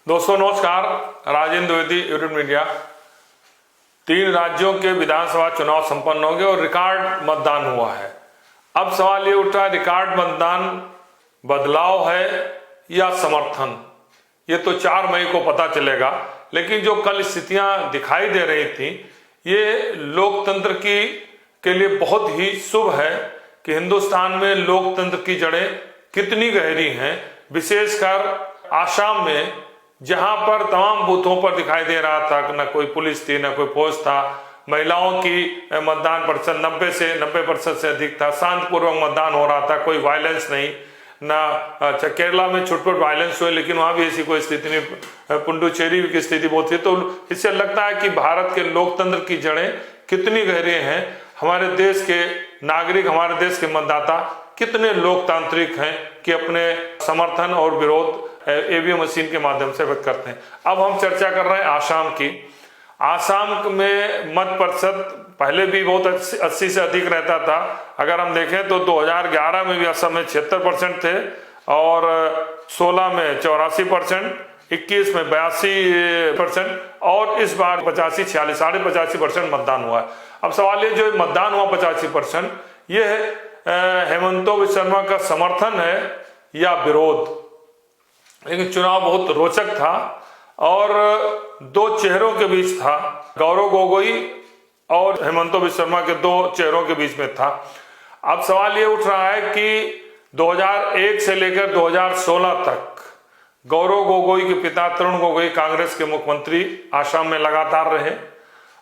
दोस्तों नमस्कार। Rajendra Dwivedi, YouTube media. 3 राज्यों के विधानसभा चुनाव संपन्न हो गए और रिकॉर्ड मतदान हुआ है। अब सवाल ये उठा, रिकॉर्ड मतदान बदलाव है या समर्थन? ये तो 4 मई को पता चलेगा। लेकिन जो कल स्थितियां दिखाई दे रही थी, ये लोकतंत्र के लिए बहुत ही शुभ है कि हिंदुस्तान में लोकतंत्र की जड़ें कितनी गहरी हैं। विशेषकर आसाम में, जहां पर तमाम बूथों पर दिखाई दे रहा था कि न कोई पुलिस थी, न कोई फौज था, महिलाओं की मतदान प्रतिशत 90% से अधिक था, शांतिपूर्वक मतदान हो रहा था, कोई वायलेंस नहीं। अच्छा, केरला में छुटपुट वायलेंस हुए, लेकिन वहां भी ऐसी कोई स्थिति नहीं। पुडुचेरी की स्थिति बहुत थी। तो इससे लगता है कि भारत के लोकतंत्र की जड़ें कितनी गहरी हैं। हमारे देश के नागरिक, हमारे देश के मतदाता कितने लोकतांत्रिक हैं कि अपने समर्थन और विरोध ईवीएम मशीन के माध्यम से व्यक्त करते हैं। अब हम चर्चा कर रहे हैं आसाम की। आसाम में मत प्रतिशत पहले भी बहुत 80 से अधिक रहता था। अगर हम देखें तो 2011 में भी असम में 76% थे, और 16 में 84%, 21 में 82%, और इस बार 85-46, 85.5% मतदान हुआ है। अब सवाल ये, जो मतदान हुआ 85%, ये हेमंत बिस्वा शर्मा का समर्थन है या विरोध? लेकिन चुनाव बहुत रोचक था और 2 चेहरों के बीच था। गौरव गोगोई और हेमंत बिस्वा शर्मा के 2 चेहरों के बीच में था। अब सवाल ये उठ रहा है कि 2001 से लेकर 2016 तक गौरव गोगोई के पिता तरुण गोगोई कांग्रेस के मुख्यमंत्री आसाम में लगातार रहे,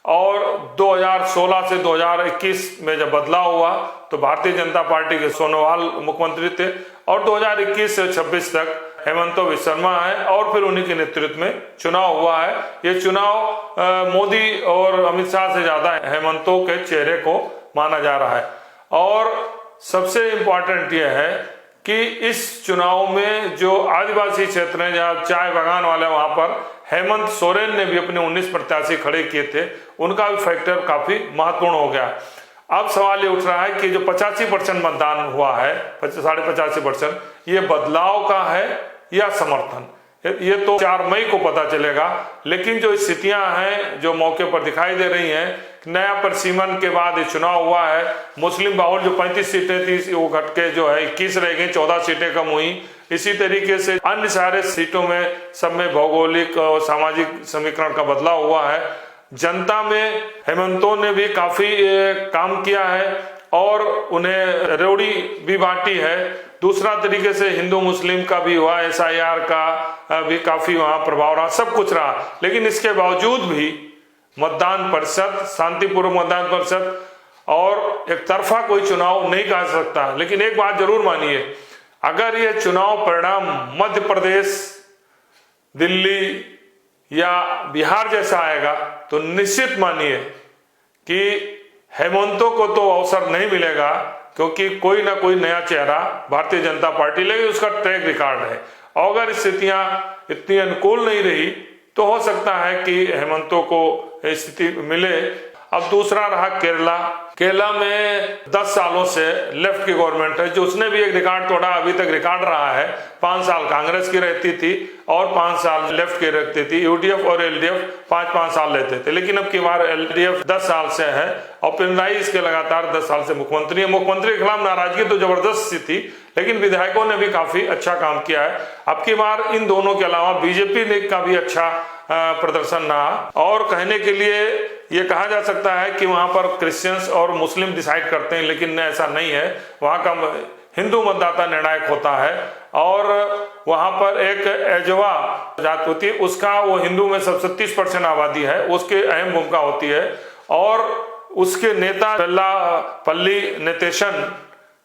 और 2016 से 2021 में जब बदलाव हुआ तो भारतीय जनता पार्टी के सोनोवाल मुख्यमंत्री थे, और 2021 से 26 तक हेमंत बिस्वा शर्मा है, और फिर उन्हीं के नेतृत्व में चुनाव हुआ है। ये चुनाव मोदी और अमित शाह से ज्यादा हेमंतों के चेहरे को माना जा रहा है। और सबसे इंपॉर्टेंट यह है कि इस चुनाव में जो आदिवासी क्षेत्र हैं, जहाँ चाय बागान वाले, वहां पर हेमंत सोरेन ने भी अपने 19 प्रत्याशी खड़े किए थे, उनका भी फैक्टर काफी महत्वपूर्ण हो गया। अब सवाल ये उठ रहा है कि जो 85% मतदान हुआ है, 85.5%, ये बदलाव का है या समर्थन? ये तो 4 मई को पता चलेगा। लेकिन जो स्थितियां हैं जो मौके पर दिखाई दे रही हैं, नया परिसीमन के बाद ये चुनाव हुआ है, मुस्लिम बाहुल जो 35 सीटें थी वो घट के जो है 21 रह गई, 14 सीटें कम हुई। इसी तरीके से अन्य सारे सीटों में सब में भौगोलिक और सामाजिक समीकरण का बदलाव हुआ है। जनता में हेमंतों ने भी काफी काम किया है और उन्हें रेवड़ी भी बांटी है। दूसरा तरीके से हिंदू मुस्लिम का भी हुआ, SIR का भी काफी वहां प्रभाव रहा, सब कुछ रहा। लेकिन इसके बावजूद भी मतदान प्रतिशत, शांतिपूर्वक मतदान प्रतिशत, और एक तरफा कोई चुनाव नहीं कह सकता। लेकिन एक बात जरूर मानिए, अगर ये चुनाव परिणाम मध्य प्रदेश, दिल्ली या बिहार जैसा आएगा तो निश्चित मानिए कि हेमंतों को तो अवसर नहीं मिलेगा, क्योंकि कोई ना कोई नया चेहरा भारतीय जनता पार्टी लेगी, उसका ट्रैक रिकॉर्ड है। और अगर स्थितियां इतनी अनुकूल नहीं रही तो हो सकता है कि हेमंतों को स्थिति मिले। अब दूसरा रहा केरला में 10 सालों से लेफ्ट की गवर्नमेंट है, जो उसने भी एक रिकॉर्ड तोड़ा। अभी तक रिकॉर्ड रहा है, 5 साल कांग्रेस की रहती थी और 5 साल लेफ्ट की रहती थी। UDF और LDF 5-5 साल लेते थे, लेकिन अब की बार LDF 10 साल से है, और पिनराई इसके लगातार 10 साल से मुख्यमंत्री है। मुख्यमंत्री के खिलाफ नाराजगी तो जबरदस्त सी थी, लेकिन विधायकों ने भी काफी अच्छा काम किया है। अब की बार इन दोनों के अलावा बीजेपी का भी अच्छा प्रदर्शन रहा, और कहने के लिए ये कहा जा सकता है कि वहां पर क्रिश्चियंस और मुस्लिम डिसाइड करते हैं, लेकिन ऐसा नहीं है। वहां का हिंदू मतदाता निर्णायक होता है, और वहां पर एक एजवा जाति होती है, उसका वो हिंदू में सब 30% आबादी है, उसकी अहम भूमिका होती है। और उसके नेता पल्ली नितेशन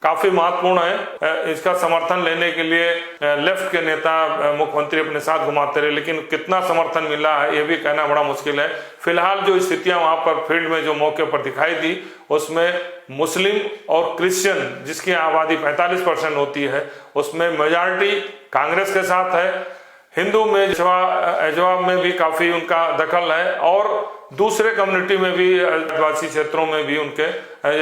काफी महत्वपूर्ण है। इसका समर्थन लेने के लिए लेफ्ट के नेता मुख्यमंत्री अपने साथ घुमाते रहे, लेकिन कितना समर्थन मिला है ये भी कहना बड़ा मुश्किल है। फिलहाल जो स्थितियां वहां पर फील्ड में जो मौके पर दिखाई दी, उसमें मुस्लिम और क्रिश्चियन, जिसकी आबादी 45% होती है, उसमें मेजॉरिटी कांग्रेस के साथ है। हिंदू में एजवा में भी काफी उनका दखल है, और दूसरे कम्युनिटी में भी, आदिवासी क्षेत्रों में भी, उनके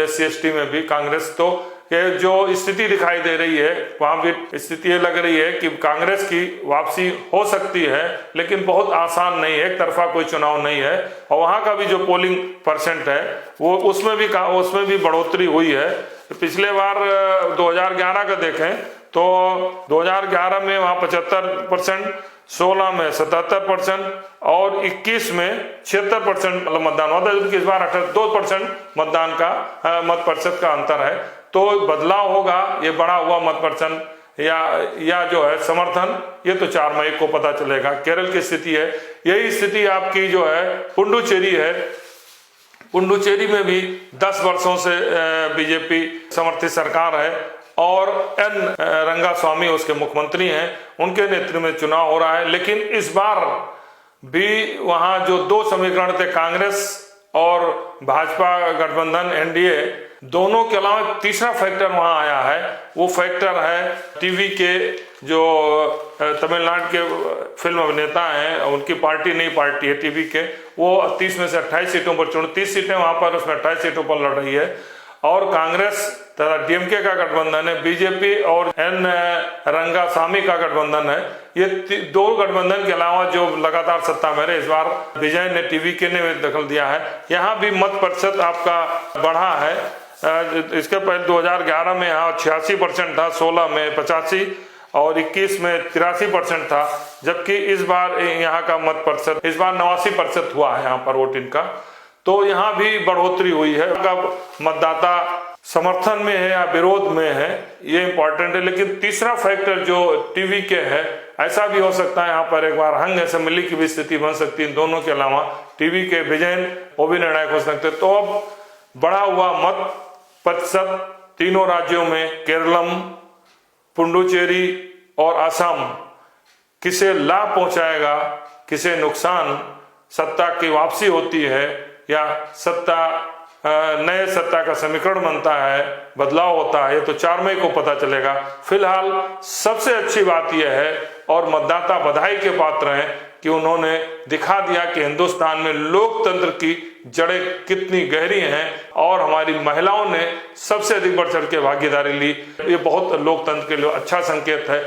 SC ST में भी कांग्रेस तो कि जो स्थिति दिखाई दे रही है वहां भी स्थिति ये लग रही है कि कांग्रेस की वापसी हो सकती है, लेकिन बहुत आसान नहीं है, एक तरफा कोई चुनाव नहीं है। और वहां का भी जो पोलिंग परसेंट है वो उसमें भी बढ़ोतरी हुई है। पिछले बार 2011 का देखें तो 2011 में वहां 75%, 16 में 77% और 21 में 76% मतदान हुआ था, जबकि इस बार 2% मतदान का मत प्रतिशत का अंतर है। तो बदलाव होगा, ये बढ़ा हुआ मत प्रतिशत या जो है समर्थन, ये तो 4 मई को पता चलेगा। केरल की स्थिति है, यही स्थिति आपकी जो है पुडुचेरी है। पुडुचेरी में भी 10 वर्षों से बीजेपी समर्थित सरकार है और एन रंगास्वामी उसके मुख्यमंत्री हैं, उनके नेतृत्व में चुनाव हो रहा है। लेकिन इस बार भी वहां जो 2 समीकरण थे, कांग्रेस और भाजपा गठबंधन एनडीए, दोनों के अलावा तीसरा फैक्टर वहां आया है। वो फैक्टर है टीवी के जो तमिलनाडु के फिल्म अभिनेता हैं, उनकी पार्टी नई पार्टी है टीवी के, वो 30 में से 28 सीटों पर 29 सीटें वहां पर, उसमें 28 सीटों पर लड़ रही है। और कांग्रेस तथा डीएमके का गठबंधन है, बीजेपी और एन रंगास्वामी का गठबंधन है। ये 2 गठबंधन के अलावा जो लगातार सत्ता में रहे, इस बार विजय ने टीवीके ने दखल दिया है। यहाँ भी मत प्रतिशत आपका बढ़ा है। इसके पहले 2011 में यहाँ 86% था, 16 में 85 और 21 में 83% था, जबकि इस बार यहाँ का मत प्रतिशत इस बार 89% हुआ है यहाँ पर वोटिंग का। तो यहाँ भी बढ़ोतरी हुई है। मतदाता समर्थन में है या विरोध में है, ये इंपॉर्टेंट है। लेकिन तीसरा फैक्टर जो टीवी के है, ऐसा भी हो सकता है यहाँ पर एक बार हंग असेंबली की भी स्थिति बन सकती है। इन दोनों के अलावा टीवी के विजय वो भी निर्णायक हो सकते। तो अब बढ़ा हुआ मत प्रतिशत तीनों राज्यों में, केरलम, पुडुचेरी और असम, किसे लाभ पहुंचाएगा, किसे नुकसान, सत्ता की वापसी होती है या नए सत्ता का समीकरण बनता है, बदलाव होता है, ये तो 4 मई को पता चलेगा। फिलहाल सबसे अच्छी बात यह है और मतदाता बधाई के पात्र हैं कि उन्होंने दिखा दिया कि हिंदुस्तान में लोकतंत्र की जड़ें कितनी गहरी हैं और हमारी महिलाओं ने सबसे अधिक बढ़ चढ़ के भागीदारी ली। ये बहुत लोकतंत्र के लिए अच्छा संकेत है।